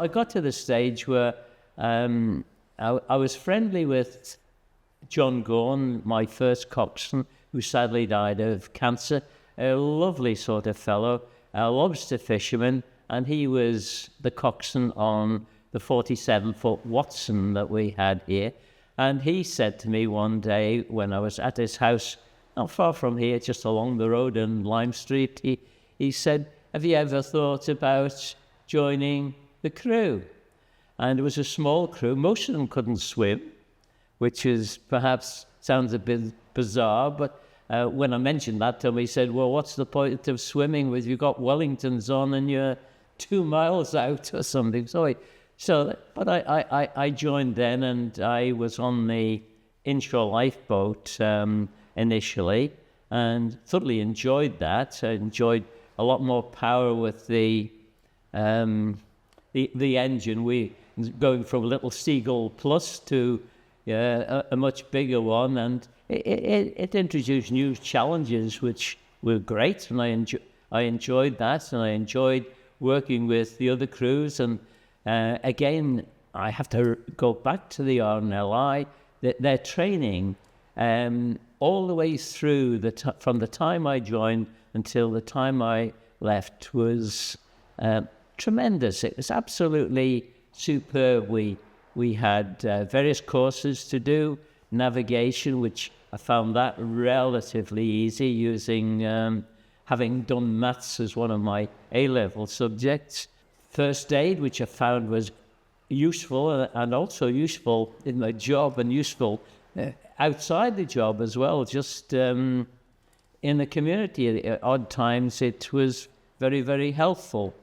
I got to the stage where I was friendly with John Gawne, my first coxswain, who sadly died of cancer. A lovely sort of fellow, a lobster fisherman, and he was the coxswain on the 47-foot Watson that we had here. And he said to me one day when I was at his house, not far from here, just along the road in Lime Street, he said, "Have you ever thought about joining the crew?" And it was a small crew. Most of them couldn't swim, which is perhaps sounds a bit bizarre, but when I mentioned that to him, he said, "Well, what's the point of swimming with you've got Wellingtons on and you're 2 miles out or something?" But I joined then, and I was on the inshore lifeboat initially, and thoroughly enjoyed that. I enjoyed a lot more power with the engine. We going from a little Seagull Plus to a much bigger one, and it introduced new challenges which were great, and I enjoyed that, and I enjoyed working with the other crews. And again, I have to go back to the RNLI. Their training all the way through from the time I joined until the time I left was tremendous. It was absolutely superb. We had various courses to do, navigation, which I found that relatively easy, using having done maths as one of my A-level subjects. First aid, which I found was useful, and also useful in my job and useful outside the job as well. Just in the community, at odd times, it was very, very helpful.